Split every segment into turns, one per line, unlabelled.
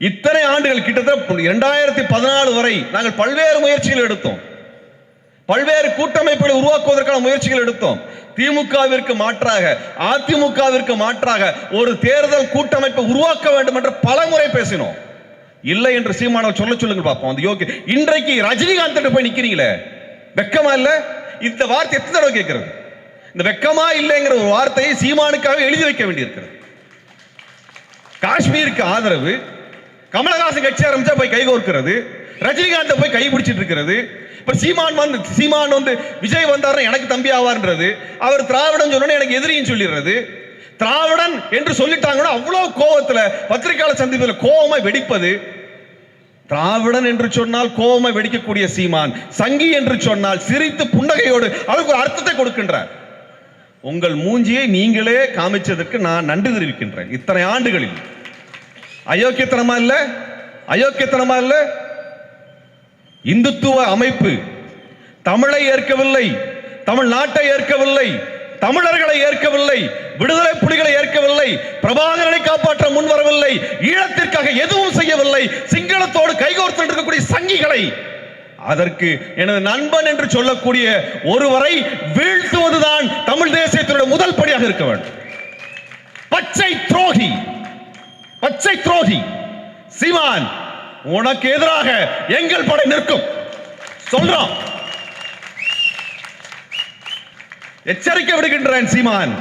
இத்தனை ஆண்டுகள் கிட்டத்தட்ட 2014 வரை நாங்கள் பல்வேறு முயற்சிகள் எடுத்தோம், பல்வேறு கூட்டமைப்புகளை உருவாக்குவதற்கான முயற்சிகள் எடுத்தோம். திமுகவிற்கு மாற்றாக, அதிமுகவிற்கு மாற்றாக ஒரு தேர்தல் கூட்டமைப்பை உருவாக்க வேண்டும் என்று பல முறை பேசினோம். இல்லை என்று சீமானவர் சொல்லுங்க பார்ப்போம். அந்த யோகி இன்றைக்கு ரஜினிகாந்த் போய் நிக்கிறீங்களே, வெக்கமா இல்ல? இந்த வார்த்தை எத்தனை தடவை கேட்கிறது? இந்த வெக்கமா இல்லைங்கிற ஒரு வார்த்தையை சீமானுக்காக எழுதி வைக்க வேண்டியிருக்கிறது. காஷ்மீருக்கு ஆதரவு, கமலஹாசன் கட்சி ஆரம்பிச்சா போய் கைகோர்க்கிறது, ரஜினிகாந்த் போய் கை பிடிச்சிட்டு இருக்கிறது. இப்ப சீமான் வந்து விஜய் வந்தார் எனக்கு தம்பி ஆவார்ன்றது, அவர் திராவிடன் சொன்ன எனக்கு எதிரின்னு சொல்லிடுறது. திராவிடன் என்று சொல்லிட்டாங்கன்னா அவ்வளவு கோபத்துல பத்திரிகையாளர் சந்திப்பில் கோபமா வெடிப்பது. திராவிடன் என்று சொன்னால் கோபமா வெடிக்கக்கூடிய சீமான், சங்கி என்று சொன்னால் சிரித்து புன்னகையோடு அவருக்கு ஒரு அர்த்தத்தை கொடுக்கின்றார். உங்கள் மூஞ்சியை நீங்களே காமிச்சதற்கு நான் நன்றி தெரிவிக்கின்றேன். இத்தனை ஆண்டுகளில் அயோக்கியத்தனமா இல்ல? அயோக்கியத்தனமா இல்ல? இந்துத்துவ அமைப்பு தமிழை ஏற்கவில்லை, தமிழ்நாட்டை ஏற்கவில்லை, தமிழர்களை ஏற்கவில்லை, விடுதலை புலிகளை ஏற்கவில்லை, பிரபாகரனை காப்பாற்ற முன்வரவில்லை, ஈழத்திற்காக எதுவும் செய்யவில்லை, சிங்களத்தோடு கைகோர்த்து இருக்கக்கூடிய சங்கிகளை, அதற்கு எனது நண்பன் என்று சொல்லக்கூடிய ஒருவரை வீழ்த்துவதுதான் தமிழ் தேசியத்தினுடைய முதல் படியாக இருக்க வேண்டும். பச்சை துரோகி, பச்சை துரோகி சீமான், உனக்கு எதிராக எங்கள் படை நிற்கும் சொல்றோம். எச்சரிக்கை விடுகின்றேன் சீமான்.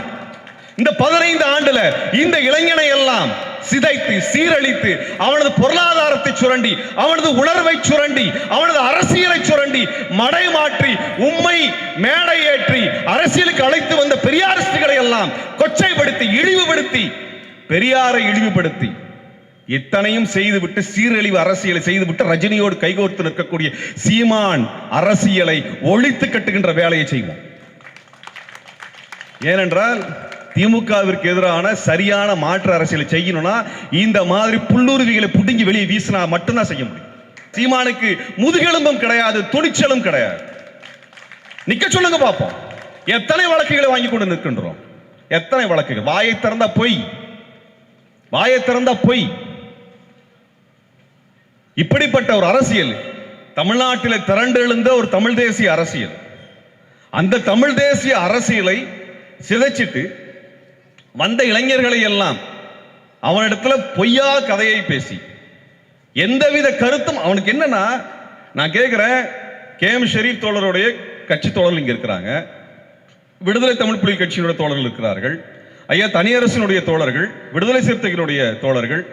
இந்த 15 ஆண்டுல இந்த இளைஞனை எல்லாம் சிதைத்து சீரழித்து அவனது பொருளாதாரத்தை சுரண்டி, அவனது உணர்வை சுரண்டி, அவனது அரசியலை சுரண்டி, மடை மாற்றி உம்மை மேடை ஏற்றி அரசியலுக்கு அழைத்து வந்த பெரியாரிஸ்டுகளை எல்லாம் கொச்சைப்படுத்தி இழிவுபடுத்தி, பெரியாரை இழிவுபடுத்தி இத்தனையும் செய்துவிட்டு சீரழிவு அரசியலை செய்துவிட்டு ரஜினியோடு கைகோர்த்து நிற்கக்கூடிய சீமான் அரசியலை ஒழித்து கட்டுகின்ற வேலையை செய்வோம். ஏனென்றால் திமுகவிற்கு எதிரான சரியான மாற்று அரசியலை செய்யணும்னா இந்த மாதிரி புல்லுருவிகளை புடுங்கி வெளியே வீசினா மட்டும்தான் செய்ய முடியும். சீமானுக்கு முதுகெலும்பும் கிடையாது, துணிச்சலும் கிடையாது. நிக்க சொல்லுங்க பார்ப்போம். எத்தனை வழக்குகளை வாங்கி கொண்டு நிற்கின்றோம்? எத்தனை வழக்குகள்? வாயை திறந்தா பொய், வாயை திறந்தா பொய். இப்படிப்பட்ட ஒரு அரசியல் தமிழ்நாட்டில் திரண்டு எழுந்த ஒரு தமிழ் தேசிய அரசியல், அந்த தமிழ் தேசிய அரசியலை சிதைச்சிட்டு வந்த இளைஞர்களை எல்லாம் அவனிடத்துல பொய்யா கதையை பேசி எந்தவித கருத்தும் அவனுக்கு என்னன்னா, நான் கேட்கிறேன், KM ஷெரீப் தோழருடைய கட்சி தோழர்கள் இங்க இருக்கிறாங்க, விடுதலை தமிழ் புலிகள் கட்சியினுடைய தோழர்கள் இருக்கிறார்கள், ஐயா தனியரசனுடைய தோழர்கள், விடுதலை சிறுத்தைகளுடைய தோழர்கள்,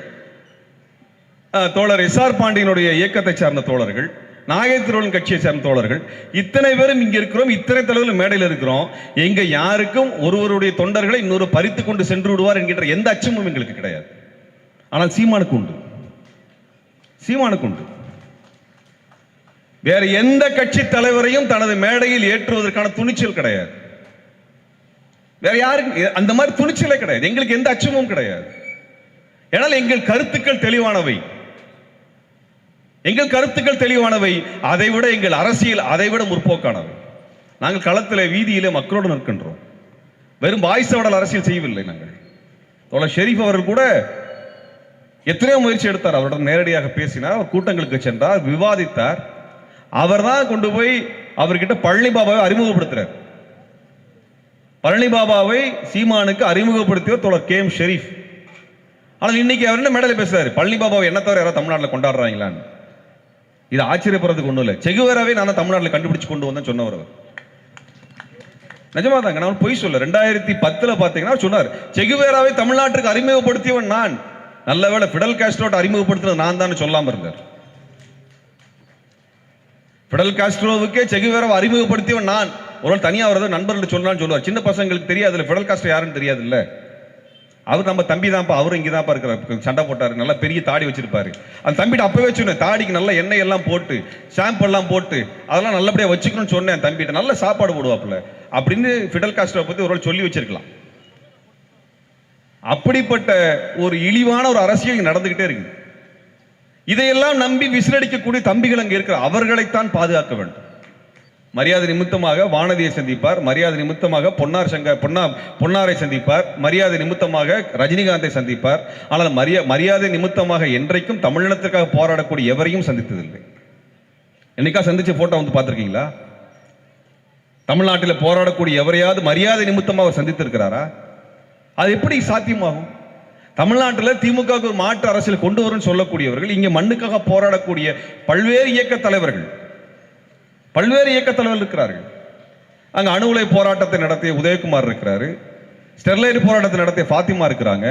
தோழர் SR பாண்டியனுடைய இயக்கத்தை சார்ந்த தோழர்கள், நாகேந்திரன் கட்சியை சேர்ந்த தோழர்கள், இத்தனை பேரும் இங்க இருக்கிறோம், இத்தனை தலைவர்கள் மேடையில் இருக்கிறோம். எங்க யாருக்கும் ஒருவருடைய தொண்டர்களை இன்னொரு பறித்து கொண்டு சென்று விடுவார் என்கின்ற எந்த அச்சமும் எங்களுக்கு கிடையாது. ஆனால் சீமானுக்கு உண்டு, சீமானுக்கு உண்டு. வேற எந்த கட்சி தலைவரையும் தனது மேடையில் ஏற்றுவதற்கான துணிச்சல் கிடையாது. வேற யாருக்கு அந்த மாதிரி துணிச்சலே கிடையாது. எங்களுக்கு எந்த அச்சமும் கிடையாது. ஏனால் எங்கள் கருத்துக்கள் தெளிவானவை, எங்கள் கருத்துக்கள் தெளிவானவை. அதைவிட எங்கள் அரசியல் அதைவிட முற்போக்கானவை. நாங்கள் களத்தில் வீதியிலே மக்களோடு நிற்கின்றோம். வெறும் வாய்ஸோட அரசியல் செய்யவில்லை. நாங்கள் தோழர் ஷெரீப் அவர்கள் கூட எத்தனையோ முயற்சி எடுத்தார். அவருடன் நேரடியாக பேசினார், அவர் கூட்டங்களுக்கு சென்றார், விவாதித்தார். அவர் தான் கொண்டு போய் அவர்கிட்ட பழனி பாபாவை அறிமுகப்படுத்துறார். பழனி பாபாவை சீமானுக்கு அறிமுகப்படுத்தியவர் தோழர் KM ஷெரீப். ஆனால் இன்னைக்கு அவர் என்ன மேடையில் பேசுறாரு, பழனி பாபாவை என்ன தவிர யாராவது தமிழ்நாட்டில் கொண்டாடுறாங்களான்னு. இது ஆச்சரியப்படுறதுக்கு ஒன்றும் இல்லை. செகுவேராவே நான் தமிழ்நாட்டில் கண்டுபிடிச்சு கொண்டு வந்தேன் சொன்னவர். நிஜமா தாங்க, நான் பொய் சொல்ல. 2010 பாத்தீங்கன்னா சொன்னார், செகுவேராவை தமிழ்நாட்டுக்கு அறிமுகப்படுத்தியவன் நான். நல்லவேளை பிடல் காஸ்ட்ரோட அறிமுகப்படுத்தினது நான் தான் சொல்லாம இருந்தார். பிடல் காஸ்ட்ரோவுக்கே செகுவேராவை அறிமுகப்படுத்தியவன் நான். ஒரு தனியா அவரது நண்பர்கள் சொல்லலாம்னு சொல்லுவார். சின்ன பசங்களுக்கு தெரியாது பிடல் காஸ்ட்ரோ யாருன்னு தெரியாது இல்ல. அவர் நம்ம தம்பி தான்ப்பா, அவரும் இங்கே தான்ப்பா இருக்கிறார். சண்டை போட்டாரு, நல்லா பெரிய தாடி வச்சிருப்பாரு. அந்த தம்பிட்டு அப்பவே சொன்னேன், தாடிக்கு நல்ல எண்ணெய் எல்லாம் போட்டு ஷாம்பு எல்லாம் போட்டு அதெல்லாம் நல்லபடியா வச்சுக்கணும்னு சொன்னேன். தம்பிட்ட நல்ல சாப்பாடு போடுவாப்புல அப்படின்னு பிடல் காஸ்ட்ரோ பத்தி ஒரு சொல்லி வச்சிருக்கலாம். அப்படிப்பட்ட ஒரு இழிவான ஒரு அரசியல் நடந்துகிட்டே இருக்கு. இதையெல்லாம் நம்பி விசிலடிக்கக்கூடிய தம்பிகள் அங்கே இருக்கிற அவர்களைத்தான் பாதுகாக்க வேண்டும். மரியாதை நிமித்தமாக வானதியை சந்திப்பார், மரியாதை நிமித்தமாக பொன்னாரை சந்திப்பார், மரியாதை நிமித்தமாக ரஜினிகாந்தை சந்திப்பார். ஆனால் மரியாதை நிமித்தமாக என்றைக்கும் தமிழினத்திற்காக போராடக்கூடிய எவரையும் சந்தித்ததில்லை. என்னைக்கா சந்திச்ச போட்டோ வந்து பார்த்திருக்கீங்களா? தமிழ்நாட்டில் போராடக்கூடிய எவரையாவது மரியாதை நிமித்தமாக சந்தித்திருக்கிறாரா? அது எப்படி சாத்தியமாகும்? தமிழ்நாட்டில் திமுக ஒரு மாற்று அரசியல் கொண்டு வரும் சொல்லக்கூடியவர்கள், இங்கே மண்ணுக்காக போராடக்கூடிய பல்வேறு இயக்க தலைவர்கள் இருக்கிறார்கள். அங்க அணு உலை போராட்டத்தை நடத்திய உதயகுமார் இருக்கிறாரு, ஸ்டெர்லைட் போராட்டத்தை நடத்திய ஃபாத்திமா இருக்கிறாங்க.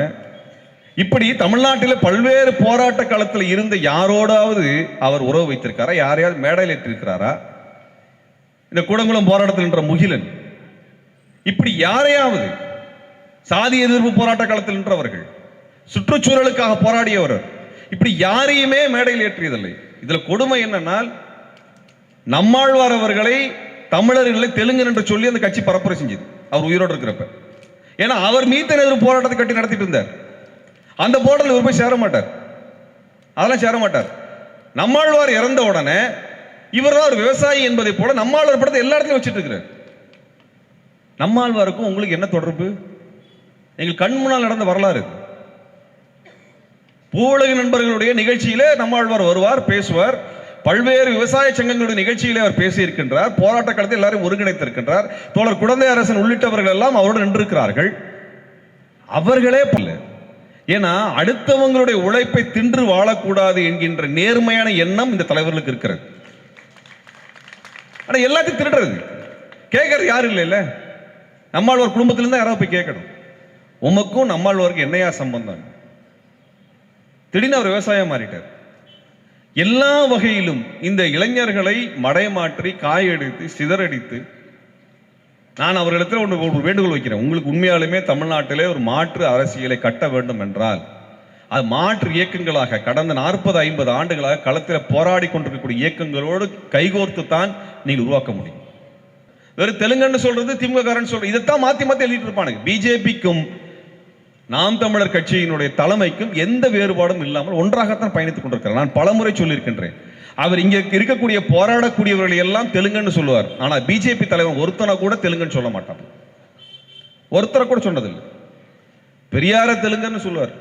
இப்படி தமிழ்நாட்டில் பல்வேறு போராட்ட காலத்தில் இருந்த யாரோடாவது அவர் உறவு வைத்திருக்காரா? யாரையாவது மேடையில் ஏற்றிருக்கிறாரா? இந்த கூடங்குளம் போராட்டத்தில் என்ற முகிலன், இப்படி யாரையாவது சாதி எதிர்ப்பு போராட்ட காலத்தில் நின்றவர்கள், சுற்றுச்சூழலுக்காக போராடியவர், இப்படி யாரையுமே மேடையில் ஏற்றியதில்லை. இதுல கொடுமை என்னன்னால், நம்மாழ்வார் அவர்களை தமிழர்களை தெலுங்கன் என்று சொல்லி அந்த கட்சி பரப்புரை செஞ்சது அவர் உயிரோடு இருக்கிறப்ப. ஏன்னா அவர் மீத்தன் எதிர்ப்பு போராட்டத்தை கட்டி நடத்திட்டு இருந்தார். அந்த போராட்டத்தில் இவர் போய் சேர மாட்டார், அதெல்லாம் சேர மாட்டார். நம்மாழ்வார் இறந்த உடனே இவர் தான் ஒரு விவசாயி என்பதை போல நம்மாழ்வார் படத்தை எல்லா இடத்துலையும் வச்சுட்டு இருக்கிறார். நம்மாழ்வாருக்கும் உங்களுக்கு என்ன தொடர்பு? எங்கள் கண் முன்னால் நடந்த வரலாறு. பூவுலக நண்பர்களுடைய நிகழ்ச்சியிலே நம்மாழ்வார் வருவார், பேசுவார். பல்வேறு விவசாய சங்கங்களுடைய நிகழ்ச்சியிலே அவர் பேசி இருக்கின்றார். போராட்ட காலத்தில் எல்லாரும் ஒருங்கிணைத்திருக்கின்றார். தோழர் குழந்தை அரசன் உள்ளிட்டவர்கள் எல்லாம் அவரோடு நின்றிருக்கிறார்கள். அவர்களே பல்ல. ஏன்னா அடுத்தவங்களுடைய உழைப்பை தின்று வாழக்கூடாது என்கின்ற நேர்மையான எண்ணம் இந்த தலைவர்களுக்கு இருக்கிறது. ஆனா எல்லாத்தையும் திருடுறது, கேட்கறது யாரும் இல்லை. நம்மாழ்வார் குடும்பத்திலிருந்து யாராவது போய் கேட்கணும், உமக்கும் நம்மாழ்வாருக்கு என்னையா சம்பந்தம்? திடீர்னு அவர் விவசாயம் மாறிட்டார். எல்லா வகையிலும் இந்த இளைஞர்களை மடைமாற்றி காயடித்து சிதறடித்து, நான் அவர்களிடத்தில் ஒரு வேண்டுகோள் வைக்கிறேன். உங்களுக்கு உண்மையாலுமே தமிழ்நாட்டிலே ஒரு மாற்று அரசியலை கட்ட வேண்டும் என்றால், அது மாற்று இயக்கங்களாக கடந்த 40-50 ஆண்டுகளாக களத்தில் போராடி கொண்டிருக்கக்கூடிய இயக்கங்களோடு கைகோர்த்து தான் நீங்கள் உருவாக்க முடியும். வெறும் தெலுங்குன்னு சொல்றது, திமுக காரன் சொல்றது, இதைத்தான் மாத்தி மாத்தி எழுதிட்டு இருப்பானுங்க. பிஜேபிக்கும் நாம் தமிழர் கட்சியினுடைய தலைமைக்கும் எந்த வேறுபாடும் இல்லாமல் ஒன்றாகத்தான் பயணித்துக் கொண்டிருக்கிறார். நான் பலமுறை சொல்லியிருக்கின்றேன். அவர் இங்க இருக்கக்கூடிய போராடக்கூடியவர்களை எல்லாம் தெலுங்குன்னு சொல்லுவார். ஆனா பிஜேபி தலைவர் ஒருத்தனை கூட தெலுங்குன்னு சொல்ல மாட்டார். ஒருத்தரை கூட சொன்னதில்லை. பெரியார தெலுங்குன்னு சொல்லுவார்.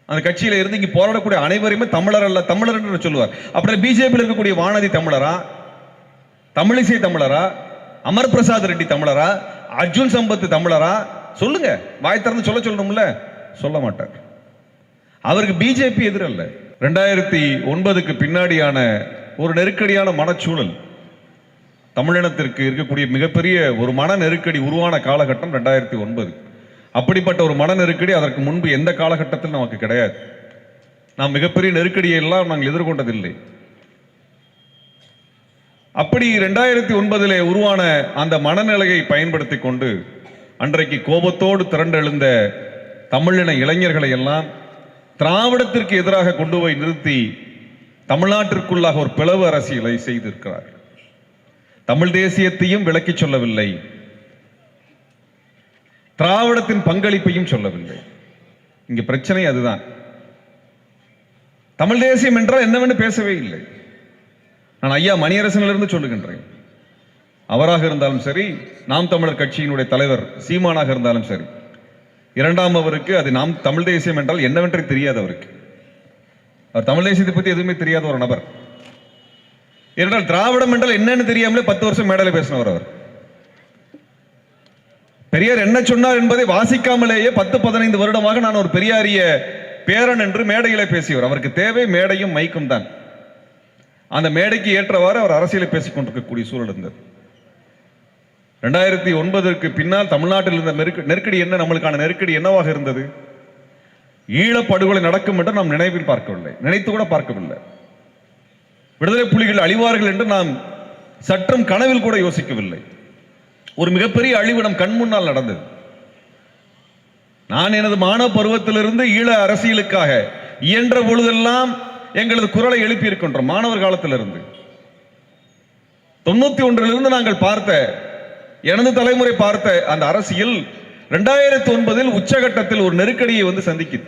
அந்த கட்சியில இருந்து இங்க போராடக்கூடிய அனைவரையுமே தமிழர் அல்ல தமிழர் என்று சொல்லுவார். அப்படி பிஜேபியில் இருக்கக்கூடிய வானதி தமிழரா, தமிழிசை தமிழரா, அமர் பிரசாத் ரெட்டி தமிழரா, அர்ஜுன் சம்பத் தமிழரா? சொல்லுங்க, வாய் திறந்து சொல்லணும்ல, சொல்ல மாட்டார். அவருக்கு பிஜேபி எதிரல்ல. 2009க்கு பின்னாடியான ஒரு நெருக்கடியான மனச்சூழல், தமிழினத்திற்கு இருக்கக்கூடிய மிகப்பெரிய ஒரு மன நெருக்கடி உருவான காலகட்டம் 2009. அப்படிப்பட்ட ஒரு மன நெருக்கடி அதற்கு முன்பு எந்த காலகட்டத்தில் நமக்கு கிடையாது. நாம் மிகப்பெரிய நெருக்கடியை எல்லாம் நாங்கள் எதிர்கொண்டதில்லை. அப்படி 2009 உருவான அந்த மனநிலையை பயன்படுத்தி கொண்டு அன்றைக்கு கோபத்தோடு திரண்டெழுந்த தமிழின இளைஞர்களை எல்லாம் திராவிடத்திற்கு எதிராக கொண்டு போய் நிறுத்தி தமிழ்நாட்டிற்குள்ளாக ஒரு பிளவு அரசியலை செய்திருக்கிறார். தமிழ் தேசியத்தையும் விளக்கி சொல்லவில்லை, திராவிடத்தின் பங்களிப்பையும் சொல்லவில்லை. இங்க பிரச்சனை அதுதான். தமிழ் தேசியம் என்றால் என்னவென்று பேசவே இல்லை. நான் ஐயா மணியரசனிலிருந்து சொல்லுகின்றேன். அவராக இருந்தாலும் சரி, நாம் தமிழர் கட்சியினுடைய தலைவர் சீமானாக இருந்தாலும் சரி, இரண்டாம் அவருக்கு அது நாம் தமிழ் தேசியம் என்றால் என்னவென்றே தெரியாது. அவருக்கு அவர் தமிழ் தேசியத்தை பற்றி எதுவுமே தெரியாத ஒரு நபர். ஏனென்றால் திராவிடம் என்றால் என்னன்னு தெரியாமலே 10 வருஷம் மேடையில் பேசினவர் அவர். பெரியார் என்ன சொன்னார் என்பதை வாசிக்காமலேயே 10-15 வருடமாக நான் ஒரு பெரியாரிய பேரன் என்று மேடையிலே பேசியவர். அவருக்கு தேவை மேடையும் மைக்கும் தான். அந்த மேடைக்கு ஏற்றவாறு அவர் அரசியலை பேசிக் கொண்டிருக்கக்கூடிய சூழல் இருந்தது. 2009ற்கு பின்னால் தமிழ்நாட்டில் இருந்த நெருக்கடி என்ன, நம்மளுக்கான நெருக்கடி என்னவாக இருந்தது? ஈழப்படுகொலை நடக்கும் என்று நாம் நினைவில் பார்க்கவில்லை, நினைத்து கூட பார்க்கவில்லை. விடுதலை புலிகள் அழிவார்கள் என்று நாம் சற்றும் கனவில் கூட யோசிக்கவில்லை. ஒரு மிகப்பெரிய அழிவு நம் கண் முன்னால் நடந்தது. நான் எனது மாணவ பருவத்திலிருந்து ஈழ அரசியலுக்காக இயன்ற பொழுதெல்லாம் எங்களது குரலை எழுப்பி இருக்கின்றோம். மாணவர் காலத்திலிருந்து 91 நாங்கள் பார்த்த, எனது தலைமுறை பார்த்த அந்த அரசியல் 2009 உச்சகட்டத்தில் ஒரு நெருக்கடியை வந்து சந்திக்குது.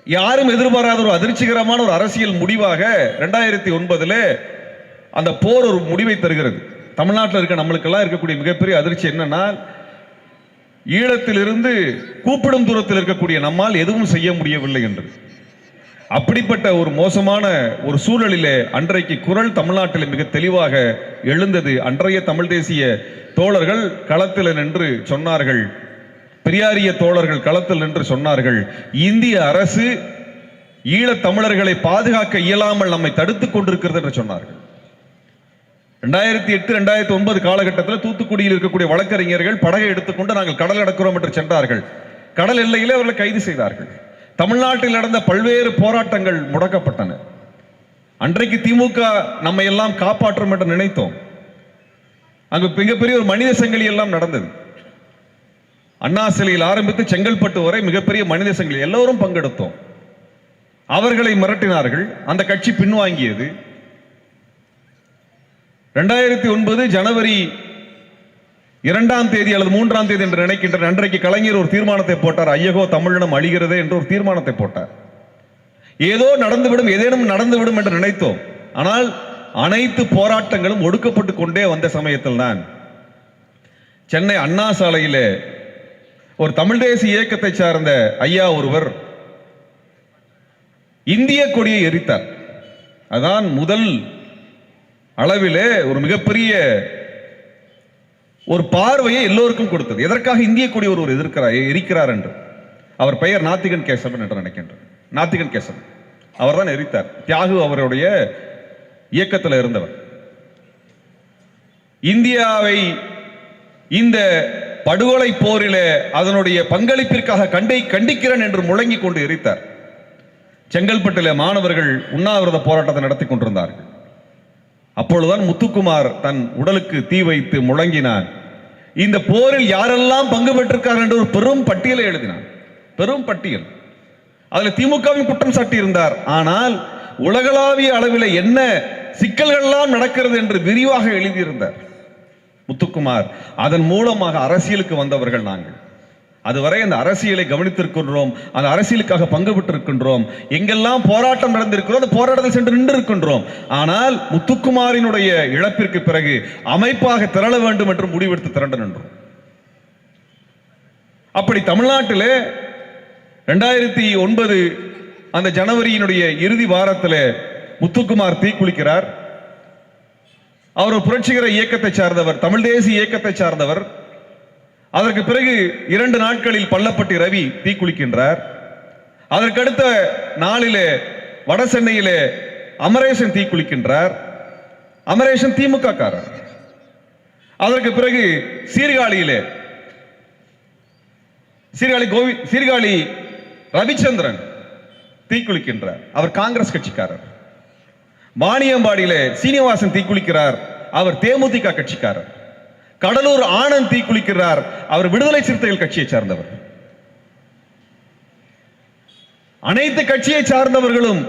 யாரும் எதிர்பாராத ஒரு அதிர்ச்சிகரமான ஒரு அரசியல் முடிவாக 2009 அந்த போர் ஒரு முடிவை தருகிறது. தமிழ்நாட்டில் இருக்க நம்மளுக்கெல்லாம் இருக்கக்கூடிய மிகப்பெரிய அதிர்ச்சி என்னன்னா, ஈழத்திலிருந்து கூப்பிடும் தூரத்தில் இருக்கக்கூடிய நம்மால் எதுவும் செய்ய முடியவில்லை என்று. அப்படிப்பட்ட ஒரு மோசமான ஒரு சூழலிலே அன்றைக்கு குரல் தமிழ்நாட்டில் மிக தெளிவாக எழுந்தது. அன்றைய தமிழ் தேசிய தோழர்கள் களத்தில் நின்று சொன்னார்கள், பெரியாரிய தோழர்கள் களத்தில் நின்று சொன்னார்கள், இந்திய அரசு ஈழத் தமிழர்களை பாதுகாக்க இயலாமல் நம்மை தடுத்துக் கொண்டிருக்கிறது என்று சொன்னார்கள். 2008 2009 காலகட்டத்தில் தூத்துக்குடியில் இருக்கக்கூடிய வழக்கறிஞர்கள் படகை எடுத்துக்கொண்டு நாங்கள் கடல் அடக்கிறோம் என்று சென்றார்கள். கடல் எல்லையிலே அவர்களை கைது செய்தார்கள். தமிழ்நாட்டில் நடந்த பல்வேறு போராட்டங்கள் முடக்கப்பட்டன. அன்றைக்கு திமுக நம்மை எல்லாம் காப்பாற்றும் என்று நினைத்தோம். அங்கு மிகப்பெரிய ஒரு மனித சங்கிலி எல்லாம் நடந்தது. அண்ணா சிலையில் ஆரம்பித்து செங்கல்பட்டு வரை மிகப்பெரிய மனித சங்கிலி, எல்லோரும் பங்கெடுத்தோம். அவர்களை மிரட்டினார்கள். அந்த கட்சி பின்வாங்கியது. 2009 ஜனவரி 2ஆம் தேதி அல்லது 3ஆம் தேதி என்று நினைக்கின்ற அன்றைக்கு கலைஞர் ஒரு தீர்மானத்தை போட்டார். ஐயகோ தமிழினம் அழிகிறதே என்று ஒரு தீர்மானத்தை போட்டார். ஏதோ நடந்துவிடும், ஏதேனும் நடந்துவிடும் என்று நினைத்தோம். ஆனால் அனைத்து போராட்டங்களும் ஒடுக்கப்பட்டு கொண்டே வந்த சமயத்தில் தான் சென்னை அண்ணா சாலையிலே ஒரு தமிழ் தேசிய இயக்கத்தை சார்ந்த ஐயா ஒருவர் இந்திய கொடியை எரித்தார். அதான் முதல் அளவிலே ஒரு மிகப்பெரிய ஒரு பார்வையை எல்லோருக்கும் கொடுத்தது. எதற்காக இந்திய கொடி ஒருவர் எரிக்கிறார் என்று. அவர் பெயர் நாத்திகன் கேசவன் என்று நினைக்கின்றார். நாத்திகன் கேசவன் அவர் தான் எரித்தார். தியாகு அவருடைய இயக்கத்தில் இருந்தவர். இந்தியாவை இந்த படுகொலை போரிலே அதனுடைய பங்களிப்பிற்காக கண்டிக்கிறேன் என்று முழங்கி கொண்டு எரித்தார். செங்கல்பட்டிலே மாணவர்கள் உண்ணாவிரத போராட்டத்தை நடத்தி கொண்டிருந்தார்கள். அப்பொழுதுதான் முத்துக்குமார் தன் உடலுக்கு தீ வைத்து முழங்கினான். இந்த போரில் யாரெல்லாம் பங்கு பெற்றிருக்கார் என்று ஒரு பெரும் பட்டியலை எழுதினான். பெரும் பட்டியல். அதில் திமுகவின் குற்றம் சாட்டி இருந்தார். ஆனால் உலகளாவிய அளவில் என்ன சிக்கல்கள் எல்லாம் நடக்கிறது என்று விரிவாக எழுதியிருந்தார் முத்துக்குமார். அதன் மூலமாக அரசியலுக்கு வந்தவர்கள் நாங்கள். அதுவரை அந்த அரசியலை கவனித்திருக்கின்றோம், அந்த அரசியலுக்காக பங்கு பெற்றிருக்கின்றோம். எங்கெல்லாம் போராட்டம் நடந்திருக்கிறோம் அந்த போராட்டத்தில் சென்று நின்று இருக்கின்றோம். ஆனால் முத்துக்குமாரினுடைய இழப்பிற்கு பிறகு அமைப்பாக திரள வேண்டும் என்று முடிவெடுத்து திரண்டு நின்றோம். அப்படி தமிழ்நாட்டிலே 2009 அந்த ஜனவரியினுடைய இறுதி வாரத்தில் முத்துக்குமார் தீக்குளிக்கிறார். அவர் ஒரு புரட்சிகர இயக்கத்தை சார்ந்தவர், தமிழ் தேசிய இயக்கத்தை சார்ந்தவர். அதற்கு பிறகு 2 நாட்களில் பள்ளப்பட்டி ரவி தீக்குளிக்கின்றார். அதற்கடுத்த நாளிலே வட சென்னையிலே அமரேசன் தீக்குளிக்கின்றார். அமரேசன் திமுக காரர். அதற்கு பிறகு சீர்காழியிலே சீர்காழி ரவிச்சந்திரன் தீக்குளிக்கின்றார். அவர் காங்கிரஸ் கட்சிக்காரர். வாணியம்பாடியிலே சீனிவாசன் தீக்குளிக்கிறார். அவர் தேமுதிக கட்சிக்காரர். கடலூர் ஆனந்த் தீக்குளிக்கிறார். அவர் விடுதலை சிறுத்தைகள் கட்சியை சார்ந்தவர். அனைத்து கட்சியை சார்ந்தவர்களும்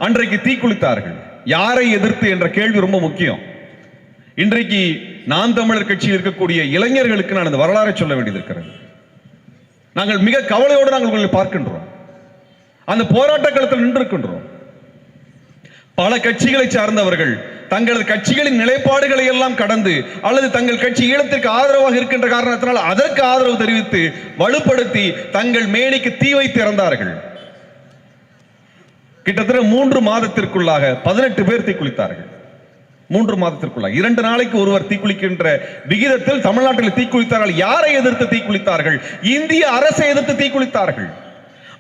அன்றைக்கு தீக்குளித்தார்கள். யாரை எதிர்த்து என்ற கேள்வி ரொம்ப முக்கியம். இன்றைக்கு நாம் தமிழர் கட்சியில் இருக்கக்கூடிய இளைஞர்களுக்கு நான் இந்த வரலாறை சொல்ல வேண்டியது இருக்கிறது. நாங்கள் மிக கவலையோடு நாங்கள் உங்களை பார்க்கின்றோம். அந்த போராட்ட களத்தில் நின்றிருக்கின்றோம். பல கட்சிகளை சார்ந்தவர்கள் தங்களது கட்சிகளின் நிலைப்பாடுகளை எல்லாம் கடந்து அல்லது தங்கள் கட்சி ஈழத்திற்கு ஆதரவாக இருக்கின்ற காரணத்தினால் அதற்கு ஆதரவு தெரிவித்து வலுப்படுத்தி தங்கள் மேனிக்கு தீ வைத்து இறந்தார்கள். கிட்டத்தட்ட 3 மாதத்திற்குள்ளாக 18 பேர் தீக்குளித்தார்கள். 3 மாதத்திற்குள்ளாக 2 நாளைக்கு ஒருவர் தீக்குளிக்கின்ற விகிதத்தில் தமிழ்நாட்டில் தீக்குளித்தார்கள். யாரை எதிர்த்து தீக்குளித்தார்கள்? இந்திய அரசை எதிர்த்து தீக்குளித்தார்கள்.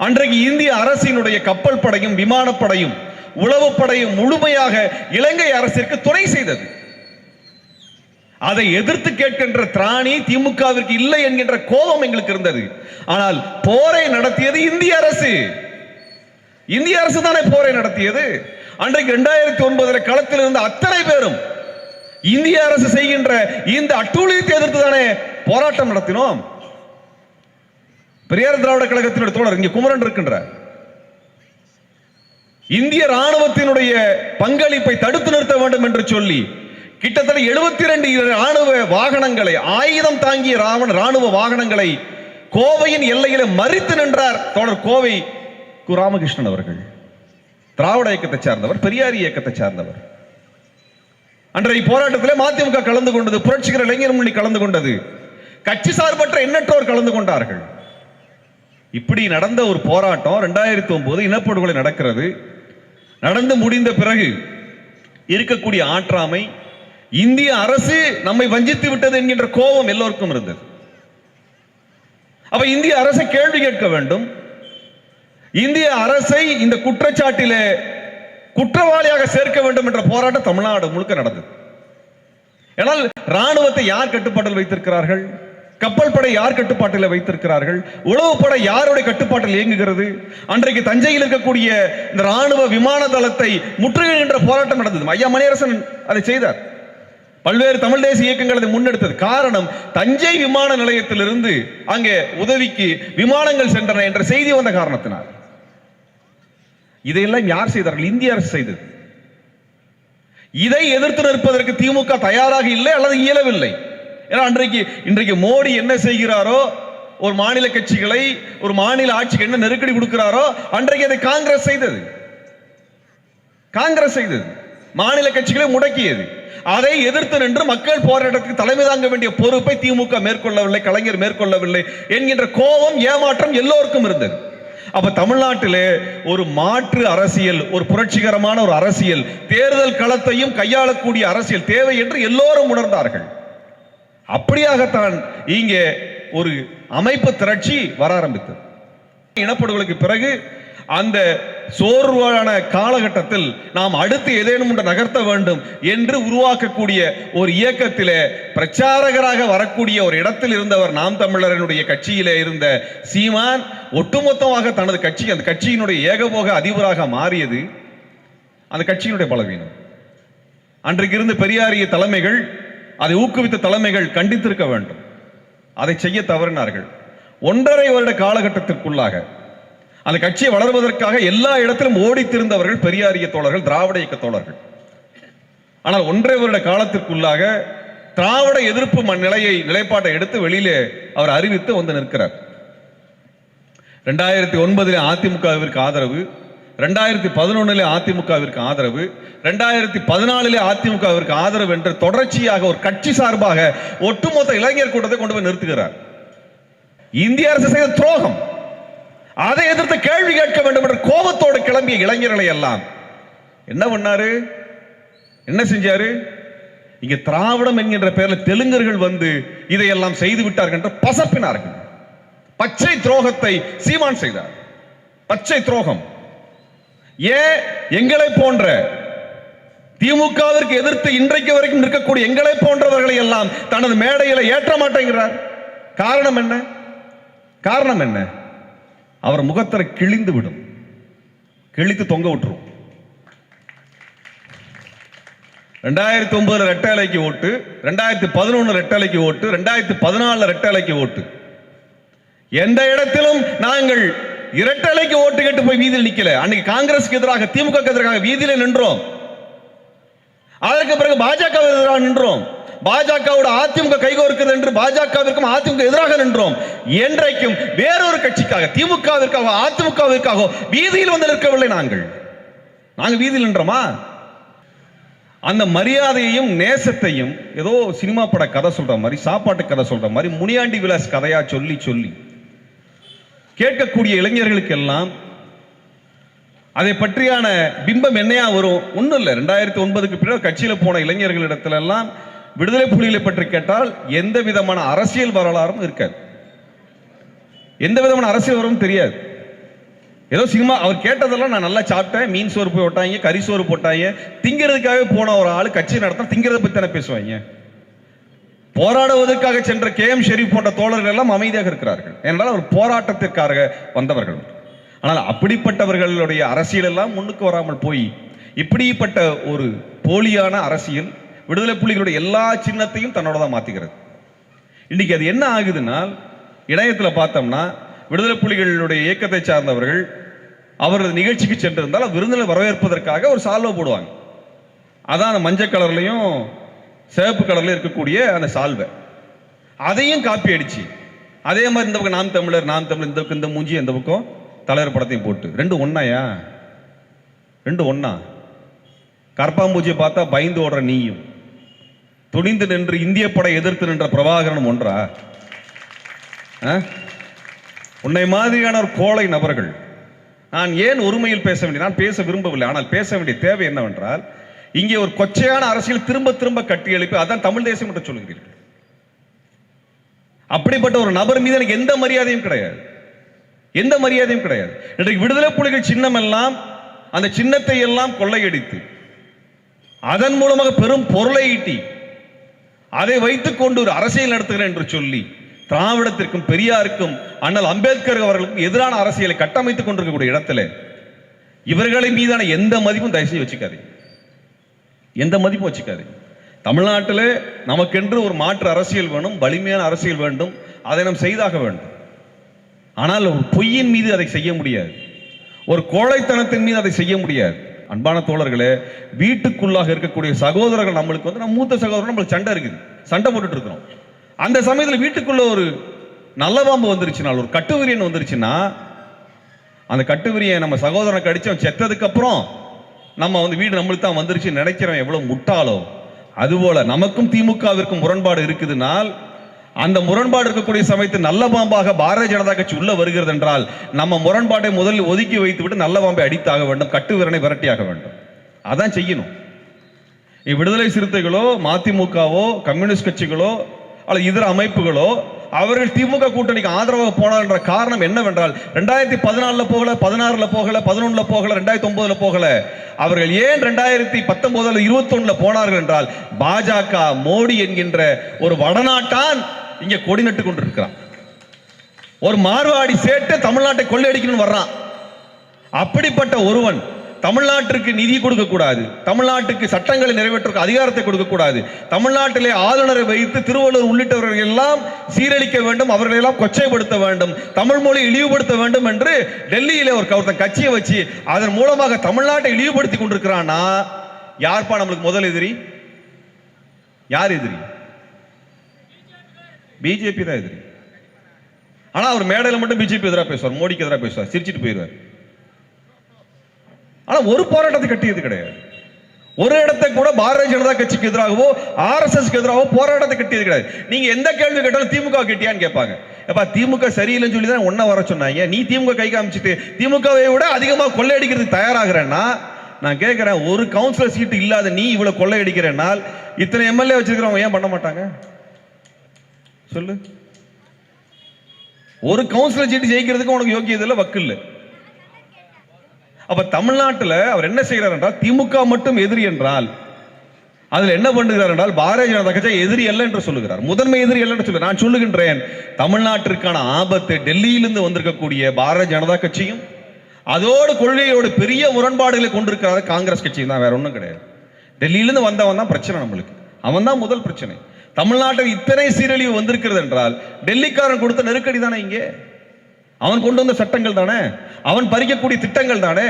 அன்றைக்கு இந்திய அரசினுடைய கப்பல் படையும் விமானப்படையும் உளவுப்படையும் முழுமையாக இலங்கை அரசிற்கு துணை செய்தது. அதை எதிர்த்து கேட்கின்ற திராணி திமுகவிற்கு இல்லை என்கின்ற கோபம் எங்களுக்கு இருந்தது. ஆனால் போரை நடத்தியது இந்திய அரசு. இந்திய அரசு தானே போரை நடத்தியது. அன்றைக்கு 2009 களத்தில் இருந்த அத்தனை பேரும் இந்திய அரசு செய்கின்ற இந்த அட்டூழியத்தை எதிர்த்து தானே போராட்டம் நடத்தினோம். பெரியார் திராவிட கழகத்தினுடைய தோழர் இங்கே குமரன் இருக்கின்றார். இந்திய ராணுவத்தினுடைய பங்களிப்பை தடுத்து நிறுத்த வேண்டும் என்று சொல்லி கிட்டத்தட்ட 72 ராணுவ வாகனங்களை, ஆயுதம் தாங்கிய ராணுவ வாகனங்களை கோவையின் எல்லையில மறித்து நின்றார் தோழர் கோவை ராமகிருஷ்ணன் அவர்கள். திராவிட இயக்கத்தை சார்ந்தவர், பெரியார் இயக்கத்தை சார்ந்தவர். அன்றைய போராட்டத்தில் மதிமுக கலந்து கொண்டது, புரட்சிகர இளைஞர் முன்னணி கலந்து கொண்டது, கட்சி சார்பற்ற எண்ணற்றோர் கலந்து கொண்டார்கள். இப்படி நடந்த ஒரு போராட்டம் 2009 இனப்படுகொலை நடக்கிறது. நடந்து முடிந்த பிறகு இருக்கக்கூடிய ஆற்றாமை, இந்திய அரசு நம்மை வஞ்சித்து விட்டது என்கின்ற கோபம் எல்லோருக்கும் இருந்தது. அப்ப இந்திய அரசை கேள்வி கேட்க வேண்டும். இந்திய அரசை இந்த குற்றச்சாட்டிலே குற்றவாளியாக சேர்க்க வேண்டும் என்ற போராட்டம் தமிழ்நாடு முழுக்க நடந்தது. ஆனால் ராணுவத்தை யார் கட்டுப்பாட்டில் வைத்திருக்கிறார்கள்? கப்பல் படை யார் கட்டுப்பாட்டில் வைத்திருக்கிறார்கள்? உளவுப்படை யாருடைய கட்டுப்பாட்டில் இயங்குகிறது? அன்றைக்கு தஞ்சையில் இருக்கக்கூடிய இந்த ராணுவ விமான தளத்தை முற்றுகையிடுகின்ற போராட்டம் நடந்தது. ஐயா மணியரசன் அதை செய்தார். பல்வேறு தமிழ் தேசிய இயக்கங்கள் அதை முன்னெடுத்தது. காரணம், தஞ்சை விமான நிலையத்திலிருந்து அங்கே உதவிக்கு விமானங்கள் சென்றன என்ற செய்தி வந்த காரணத்தினால். இதையெல்லாம் யார் செய்தார்கள்? இந்திய அரசு செய்தது. இதை எதிர்த்து நிற்பதற்கு திமுக தயாராக இல்லை அல்லது இயலவில்லை. ஏன்னா இன்றைக்கு மோடி என்ன செய்கிறாரோ, ஒரு மாநில கட்சிகளை, ஒரு மாநில ஆட்சிக்கு என்ன நெருக்கடி கொடுக்கிறாரோ, அன்றைக்கு அதை காங்கிரஸ் செய்தது. மாநில கட்சிகளை முடக்கியது. அதை எதிர்த்து நின்று மக்கள் போராட்டத்துக்கு தலைமை தாங்க வேண்டிய பொறுப்பை திமுக மேற்கொள்ளவில்லை, கலைஞர் மேற்கொள்ளவில்லை என்கின்ற கோபம், ஏமாற்றம் எல்லோருக்கும் இருந்தது. அப்ப தமிழ்நாட்டிலே ஒரு மாற்று அரசியல், ஒரு புரட்சிகரமான ஒரு அரசியல், தேர்தல் களத்தையும் கையாளக்கூடிய அரசியல் தேவை என்று எல்லோரும் உணர்ந்தார்கள். அப்படியாகத்தான் இங்கே ஒரு அமைப்பு திரட்சி வர ஆரம்பித்தது. இனப்படுகொலைக்கு பிறகு அந்த சோர்வான காலகட்டத்தில் நாம் அடுத்து ஏதேனும் ஒன்று நகர்த்த வேண்டும் என்று உருவாக்கக்கூடிய ஒரு இயக்கத்திலே பிரச்சாரகராக வரக்கூடிய ஒரு இடத்தில் இருந்தவர் நாம் தமிழர்களுடைய கட்சியிலே இருந்த சீமான் ஒட்டுமொத்தமாக தனது கட்சி, அந்த கட்சியினுடைய ஏகபோக அதிபராக மாறியது அந்த கட்சியினுடைய பலவீனம். அன்றைக்கு இருந்த பெரியாரிய தலைமைகள், அதை ஊக்குவித்த தலைமைகள் கண்டித்திருக்க வேண்டும். அதை செய்ய தவறினார்கள். 1.5 வருட காலகட்டத்திற்குள்ளாக அந்த கட்சியை வளர்வதற்காக எல்லா இடத்திலும் ஓடித்திருந்தவர்கள் பெரியாரிய தோழர்கள், திராவிட இயக்க தோழர்கள். ஆனால் 1.5 வருட காலத்திற்குள்ளாக திராவிட எதிர்ப்பு நிலைப்பாட்டை எடுத்து வெளியிலே அவர் அறிவித்து வந்து நிற்கிறார். 2009 அதிமுகவிற்கு ஆதரவு, 2011 அதிமுகவிற்கு ஆதரவு, 2014 அதிமுகவிற்கு ஆதரவு என்று தொடர்ச்சியாக ஒரு கட்சி சார்பாக ஒட்டுமொத்த இளைஞர் கூட்டத்தை கொண்டு போய் நிறுத்துகிறார். இந்திய அரசு செய்த துரோகம், அதை எதிர்த்து கேள்வி கேட்க வேண்டும் என்ற கோபத்தோடு கிளம்பிய இளைஞர்களை எல்லாம் என்ன பண்ணாரு, என்ன செஞ்சாரு? இங்க திராவிடம் என்கின்ற பெயரில் தெலுங்கர்கள் வந்து இதையெல்லாம் செய்து விட்டார்கள் என்று பசப்பினார்கள். பச்சை துரோகத்தை சீமான் செய்தார். பச்சை துரோகம். எங்களை போன்ற திமுகவிற்கு எதிர்த்து இன்றைக்கு வரைக்கும் இருக்கக்கூடிய எங்களை போன்றவர்களை எல்லாம் தனது மேடையில் ஏற்ற மாட்டேங்கிறார். காரணம் என்ன? காரணம் என்ன? அவர் முகத்தரை கிழிந்து விடும், கிழித்து தொங்க விட்டுரும். 2009 ரெட்டை இலைக்கு ஓட்டு, 2011 ரெட்டை இலைக்கு ஓட்டு, 2014 ரெட்டை இலைக்கு ஓட்டு. எந்த இடத்திலும் நாங்கள் இரட்டை இலைக்கு ஓட்டு கேட்டு போய் வீதியில் நிக்கல. அன்னைக்கு காங்கிரஸுக்கு எதிராக, திமுக எதிராக வீதியில நின்றோம். அதற்கு பிறகு பாஜக எதிராக நின்றோம். பாஜகவோட அதிமுக கைகோர்க்கிறது என்று பாஜகவிற்கும் அதிமுக எதிராக நின்றோம். என்றைக்கும் வேறொரு கட்சிக்காக, திமுகவிற்காக, அதிமுகவிற்காக வீதியில் வந்து நிற்கவில்லை. நாங்கள் வீதியில் நின்றோமா? அந்த மரியாதையையும் நேசத்தையும் ஏதோ சினிமா பட கதை சொல்ற மாதிரி, சாப்பாட்டு கதை சொல்ற மாதிரி, முனியாண்டி விலாஸ் கதையா சொல்லி சொல்லி கேட்கக்கூடிய இளைஞர்களுக்கு எல்லாம் அதை பற்றியான பிம்பம் என்னையா வரும்? ஒன்றும் இல்லை. 2009 பிறகு கட்சியில போன இளைஞர்களிடத்துல எல்லாம் விடுதலை புலிகளை பற்றி கேட்டால் எந்த விதமான அரசியல் வரலாறும் இருக்காது. எந்த விதமான அரசியல் வரவும் தெரியாது. ஏதோ சினிமா, அவர் கேட்டதெல்லாம் நான் நல்லா சாப்பிட்டேன், மீன் சோறு போட்டாங்க, கறி சோறு போட்டாங்க, திங்கிறதுக்காக போன ஒரு ஆளு கட்சி நடத்த திங்கிறத பத்தி தானே பேசுவாங்க. போராடுவதற்காக சென்ற KM ஷெரீப் போன்ற தோழர்கள் எல்லாம் அமைதியாக இருக்கிறார்கள். ஏனென்றால் அவர் போராட்டத்திற்காக வந்தவர்கள். ஆனால் அப்படிப்பட்டவர்களுடைய அரசியல் எல்லாம் முன்னுக்கு வராமல் போய் இப்படிப்பட்ட ஒரு போலியான அரசியல் விடுதலை புலிகளுடைய எல்லா சின்னத்தையும் தன்னோட தான் மாத்திக்கிறது. இன்னைக்கு அது என்ன ஆகுதுன்னா, இணையத்தில் பார்த்தோம்னா விடுதலை புலிகளுடைய இயக்கத்தை சார்ந்தவர்கள் அவரது நிகழ்ச்சிக்கு சென்றிருந்தால் விருந்தினர் வரவேற்பதற்காக ஒரு சால்வை போடுவாங்க. அதான் அந்த மஞ்சள் கலர்லையும் சிவப்பு கலர்ல இருக்கக்கூடிய அந்த சால்வை, அதையும் காப்பி அடிச்சு அதே மாதிரி இந்த பக்கம் நாம் தமிழர் இந்த பக்கம் இந்த மூஞ்சி, இந்த பக்கம் தலைவர் படத்தையும் போட்டு ரெண்டு ஒன்னாயா? ரெண்டு ஒன்னா? கற்பாம்பூச்சியை பார்த்தா பயந்து ஓடுற நீயும், துணிந்து நின்று இந்திய படை எதிர்த்து நின்ற பிரபாகரன் ஒன்றா? உன்னை மாதிரியான ஒரு கோழை நபர்கள். நான் ஏன் ஒருமையில் பேச வேண்டிய, நான் பேச விரும்பவில்லை, ஆனால் பேச வேண்டிய தேவை என்னவென்றால், இங்கே ஒரு கொச்சையான அரசியல் திரும்ப திரும்ப கட்டி எழுப்பி அதான் தமிழ் தேசியம் என்று சொல்லுகிறீர்கள். அப்படிப்பட்ட ஒரு நபர் மீது எனக்கு எந்த மரியாதையும் கிடையாது, எந்த மரியாதையும் கிடையாது. இன்றைக்கு விடுதலை புலிகள் சின்னம் எல்லாம், அந்த சின்னத்தை எல்லாம் கொள்ளையடித்து அதன் மூலமாக பெரும் பொருளை ஈட்டி அதை வைத்துக் கொண்டு ஒரு அரசியல் நடத்துகிறேன் என்று சொல்லி திராவிடத்திற்கும் பெரியாருக்கும் அண்ணல் அம்பேத்கர் அவர்களுக்கும் எதிரான அரசியலை கட்டமைத்துக் கொண்டிருக்கக்கூடிய இடத்துல இவர்களை மீதான எந்த மதிப்பும் தயவு செய்து வச்சுக்காதீங்க, எந்த மதிப்பும் வச்சுக்காதீங்க. தமிழ்நாட்டில் நமக்கென்று ஒரு மாற்று அரசியல் வேணும், வலிமையான அரசியல் வேண்டும், அதை நாம் செய்தாக வேண்டும். ஆனால் ஒரு பொய்யின் மீது அதை செய்ய முடியாது, ஒரு கோழைத்தனத்தின் மீது அதை செய்ய முடியாது. அன்பான தோழர்களே, வீட்டுக்குள்ளாக இருக்கக்கூடிய சகோதரர்கள் நம்மளுக்கு வந்து, நம்ம மூத்த சகோதரர் நம்மளுக்கு சண்டை இருக்குது, சண்டை போட்டுட்டு இருக்கிறோம். அந்த சமயத்தில் வீட்டுக்குள்ள ஒரு நல்ல பாம்பு வந்துருச்சுனால், ஒரு கட்டுவிரியன் வந்துருச்சுன்னா, அந்த கட்டுவிரியை நம்ம சகோதரனை கடிச்சு அவன் செத்ததுக்கு அப்புறம் நம்ம வந்து வீடு நம்மளுக்கு தான் வந்துருச்சு நினைக்கிறவன் எவ்வளவு முட்டாளோ, அதுபோல நமக்கும் திமுகவிற்கும் முரண்பாடு இருக்குதுனால், அந்த முரண்பாடு இருக்கக்கூடிய சமயத்தில் நல்ல பாம்பாக பாரதிய ஜனதா கட்சி உள்ள வருகிறது என்றால், நம்ம முரண்பாட்டை முதலில் ஒதுக்கி வைத்து விட்டு நல்ல பாம்பை அடித்தாக வேண்டும், கட்டுவிரனை விரட்டியாக வேண்டும். அதான் செய்யணும். விடுதலை சிறுத்தைகளோ மதிமுகவோ கம்யூனிஸ்ட் கட்சிகளோ அல்லது இதர அமைப்புகளோ அவர்கள் திமுக கூட்டணிக்கு ஆதரவாக போனார் என்ற காரணம் என்னவென்றால், 2014 போகல, 16 போகல, 11 போகல, 2009 போகல, அவர்கள் ஏன் 2019 21 போனார்கள் என்றால், பாஜக மோடி என்கின்ற ஒரு வடநாட்டான் இங்கே கொடி நட்டு கொண்டிருக்கிறான். ஒரு மார்வாடி சேட்டு தமிழ்நாட்டை கொள்ளையடிக்கணும்னு வர்றான். அப்படிப்பட்ட ஒருவன் தமிழ்நாட்டிற்கு நிதி கொடுக்க கூடாது, தமிழ்நாட்டுக்கு சட்டங்களை நிறைவேற்ற அதிகாரத்தை கொடுக்க கூடாது, தமிழ்நாட்டிலே ஆளுநரை வைத்து திருவள்ளூர் உள்ளிட்டவர்கள் எல்லாம் சீரழிக்க வேண்டும், அவர்களை எல்லாம் கொச்சைப்படுத்த வேண்டும், தமிழ் மொழி இழிவுபடுத்த வேண்டும் என்று டெல்லியிலே ஒருத்தன் கட்சியை வச்சு அதன் மூலமாக தமிழ்நாட்டை இழிவுபடுத்தி கொண்டிருக்கிறான்னா, யார்ப்பா நம்மளுக்கு முதல் எதிரி? யார் எதிரி? பிஜேபி தான் எதிரி. ஆனா அவர் மேடையில் மட்டும் பிஜேபி எதிராக பேசுவார், மோடிக்கு எதிராக பேசுவார், சிரிச்சிட்டு போயிடுவார். ஆனா ஒரு போராட்டத்தை கட்டியது கிடையாது, ஒரு இடத்தை கூட பாரதிய ஜனதா கட்சிக்கு எதிராகவோ ஆர்எஸ்எஸ்க்கு எதிராகவோ போராட்டத்தை கட்டியது கிடையாது. நீங்க எந்த கேள்வி கேட்டாலும் திமுக கட்டியான்னு கேட்பாங்க. எப்பா திமுக சரியில்லைன்னு சொல்லி தான் ஒன்ன வர சொன்னாங்க, நீ திமுக கை காமிச்சிட்டு திமுகவை விட அதிகமாக கொள்ளையடிக்கிறதுக்கு தயாராகிறேன்னா, நான் கேட்கிறேன், ஒரு கவுன்சிலர் சீட்டு இல்லாத நீ இவ்வளவு கொள்ளையடிக்கிறனால் இத்தனை எம்எல்ஏ வச்சிருக்கிறவங்க ஏன் பண்ண மாட்டாங்க சொல்லு? ஒரு கவுன்சிலர் சீட்டு ஜெயிக்கிறதுக்கு உனக்கு யோகியது இல்லை, வக்கு இல்லை. அப்ப தமிழ்நாட்டில் அவர் என்ன செய்கிறார் என்றால், திமுக மட்டும் எதிரி என்றால் அதில் என்ன பண்ணுகிறார் என்றால், பாரதிய ஜனதா கட்சி எதிரி அல்ல என்று சொல்லுகிறார், முதன்மை எதிரி அல்ல என்று சொல்லுகிறார். நான் சொல்லுகின்றேன், தமிழ்நாட்டிற்கான ஆபத்து டெல்லியிலிருந்து வந்திருக்கக்கூடிய பாரதிய ஜனதா கட்சியும் அதோடு கொள்கையோடு பெரிய முரண்பாடுகளை கொண்டிருக்கிறார் காங்கிரஸ் கட்சியும் தான், வேற ஒன்றும் கிடையாது. டெல்லியிலிருந்து வந்தவன் தான் பிரச்சனை, நம்மளுக்கு அவன் தான் முதல் பிரச்சனை. தமிழ்நாட்டில் இத்தனை சீரழிவு வந்திருக்கிறது என்றால் டெல்லிக்காரன் கொடுத்த நெருக்கடி தானே, இங்கே அவன் கொண்டு வந்த சட்டங்கள் தானே, அவன் பறிக்கக்கூடிய திட்டங்கள் தானே.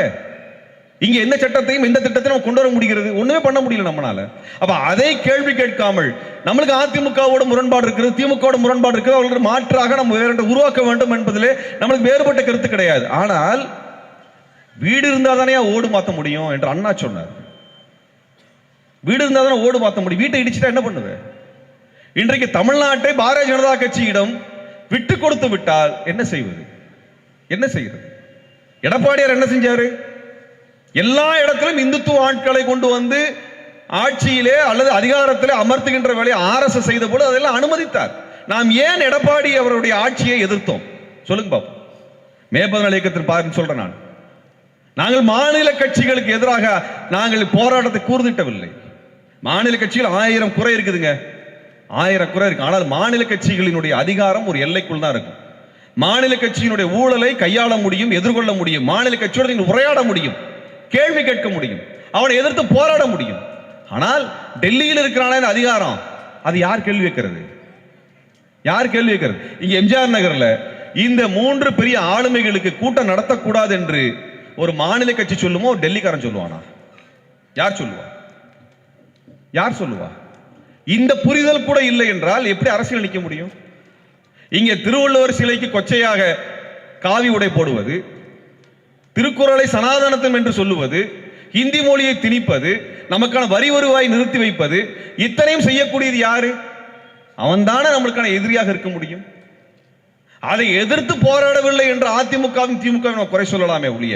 இங்க எந்த சட்டத்தையும் எந்த திட்டத்தையும் கொண்டு வர முடிகிறது? ஒண்ணுமே பண்ண முடியல நம்மளால. அப்ப அதை கேள்வி கேட்காமல், நம்மளுக்கு அதிமுகவோட முரண்பாடு இருக்கிறது, திமுக முரண்பாடு இருக்கிறது, அவர்களுக்கு மாற்றாக நம்ம வேற உருவாக்க வேண்டும் என்பதிலே நம்மளுக்கு வேறுபட்ட கருத்து கிடையாது. ஆனால் வீடு இருந்தா தானே ஓடு மாற்ற முடியும் என்று அண்ணா சொன்னார். வீடு இருந்தா தானே ஓடு மாற்ற முடியும், வீட்டை இடிச்சுட்டா என்ன பண்ணுது? இன்றைக்கு தமிழ்நாட்டை பாரதிய ஜனதா கட்சியிடம் விட்டு கொடுத்து விட்டால் என்ன செய்வது? என்ன செய்கிறது? எடப்பாடியார் என்ன செஞ்சாரு? எல்லா இடத்திலும் இந்துத்துவ ஆட்களை கொண்டு வந்து ஆட்சியிலே அல்லது அதிகாரத்திலே அமர்த்துகின்ற வேலையை ஆர்எஸ்எஸ் செய்த போது அதெல்லாம் அனுமதித்தார். நாம் ஏன் எடப்பாடி அவருடைய ஆட்சியை எதிர்த்தோம் சொல்லுங்க பாப்போம். மே 14 இயக்கத்தில் பாருன்னு சொல்றேன். நாங்கள் மாநில கட்சிகளுக்கு எதிராக நாங்கள் போராட்டத்தை கூர்திட்டவில்லை. மாநில கட்சிகள் 1000 குறை இருக்குதுங்க, 1000 குறை இருக்கு. ஆனால் மாநில கட்சிகளினுடைய அதிகாரம் ஒரு எல்லைக்குள் தான் இருக்கும். மாநில கட்சியினுடைய ஊழலை கையாள முடியும், எதிர்கொள்ள முடியும். மாநில கட்சியோடு நீங்கள் உரையாட முடியும், கேள்வி கேட்க முடியும், அவனை எதிர்த்து போராட முடியும். ஆனால் டெல்லியில் இருக்கிறான அதிகாரம், அது யார் கேள்வி வைக்கிறது? யார் கேள்வி வைக்கிறது? இங்க எம்ஜிஆர் நகர்ல இந்த 3 பெரிய ஆளுமைகளுக்கு கூட்டம் நடத்தக்கூடாது என்று ஒரு மாநில கட்சி சொல்லுமோ, டெல்லிக்காரன் சொல்லுவானா? யார் சொல்லுவா? யார் சொல்லுவா? இந்த புரிதல் கூட இல்லை என்றால் எப்படி அரசியல் நிற்க முடியும்? இங்கே திருவள்ளுவர் சிலைக்கு கொச்சையாக காவி உடை போடுவது, திருக்குறளை சனாதனத்தம் என்று சொல்லுவது, ஹிந்தி மொழியை திணிப்பது, நமக்கான வரி வருவாய் நிறுத்தி வைப்பது, இத்தனையும் செய்யக்கூடியது யாரு? அவன்தானே நம்மளுக்கான எதிரியாக இருக்க முடியும். அதை எதிர்த்து போராடவில்லை என்று அதிமுகவும் திமுக குறை சொல்லலாமே ஒழிய,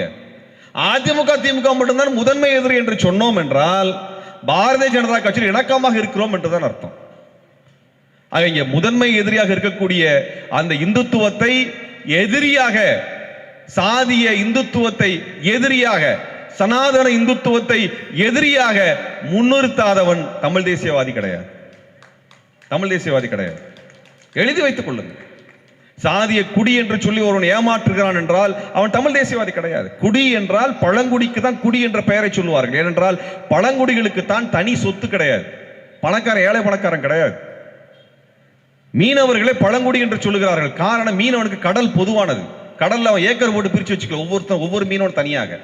அதிமுக திமுக மட்டும்தான் முதன்மை எதிரி என்று சொன்னோம் என்றால் பாரதிய ஜனதா கட்சியில் இணக்கமாக இருக்கிறோம் என்றுதான் அர்த்தம். இங்க முதன்மை எதிரியாக இருக்கக்கூடிய அந்த இந்துத்துவத்தை எதிரியாக, சாதிய இந்துத்துவத்தை எதிரியாக, சனாதன இந்துத்துவத்தை எதிரியாக முன்னிறுத்தாதவன் தமிழ் தேசியவாதி கிடையாது. தமிழ் தேசியவாதி கிடையாது. எழுதி வைத்துக் கொள்ளுங்கள். சாதிய குடி என்று சொல்லி ஒருவன் ஏமாற்றுகிறான் என்றால் அவன் தமிழ் தேசியவாதி கிடையாது. குடி என்றால் பழங்குடிக்கு தான் குடி என்ற பெயரை சொல்லுவார்கள். ஏனென்றால் பழங்குடிகளுக்கு தான் தனி சொத்து கிடையாது. பணக்காரன் ஏழை பணக்காரன் கிடையாது. மீனவர்களே பழங்குடி என்று சொல்லுகிறார்கள். காரணம், மீனவனுக்கு கடல் பொதுவானது. கடல்ல அவன் ஏக்கர் போட்டு பிரிச்சு வச்சுக்கல, ஒவ்வொரு மீனவன் தனியாக.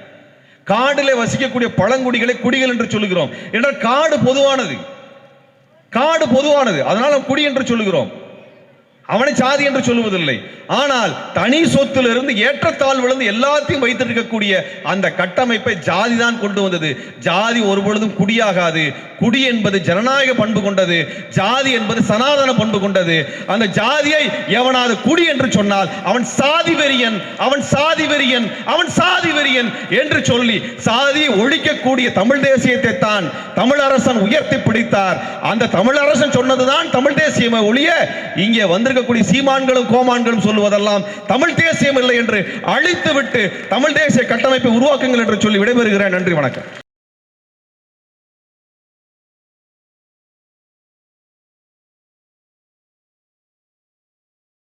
காடிலே வசிக்கக்கூடிய பழங்குடிகளை குடிகள் என்று சொல்லுகிறோம். என்றால் காடு பொதுவானது, காடு பொதுவானது. அதனால குடி என்று சொல்லுகிறோம். அவனை சாதி என்று சொல்லுவதில்லை. ஆனால் தனி சொத்திலிருந்து ஏற்றத்தாழ்விலிருந்து எல்லாத்தையும் வைத்திருக்கக்கூடிய அந்த கட்டமைப்பை ஜாதி தான் கொண்டு வந்தது. ஜாதி ஒருபொழுதும் குடியாகாது. குடி என்பது ஜனநாயக பண்பு கொண்டது, ஜாதி என்பது சனாதன பண்பு கொண்டது. அந்த ஜாதியை எவனாவது குடி என்று சொன்னால் அவன் சாதி வெறியன், அவன் சாதி வெறியன், அவன் சாதி வெறியன் என்று சொல்லி சாதியை ஒழிக்கக்கூடிய தமிழ் தேசியத்தை தான் தமிழ் அரசன் உயர்த்தி பிடித்தார். அந்த தமிழ் அரசன் சொன்னதுதான் தமிழ் தேசியமே ஒழிய இங்கே வந்திருக்கக்கூடிய சீமான்களும் கோமான்களும் சொல்லுவதெல்லாம் தமிழ் தேசியம் இல்லை என்று அழித்துவிட்டு தமிழ் தேசிய கட்டமைப்பை உருவாக்குங்கள் என்று சொல்லி விடைபெறுகிறேன். நன்றி, வணக்கம்.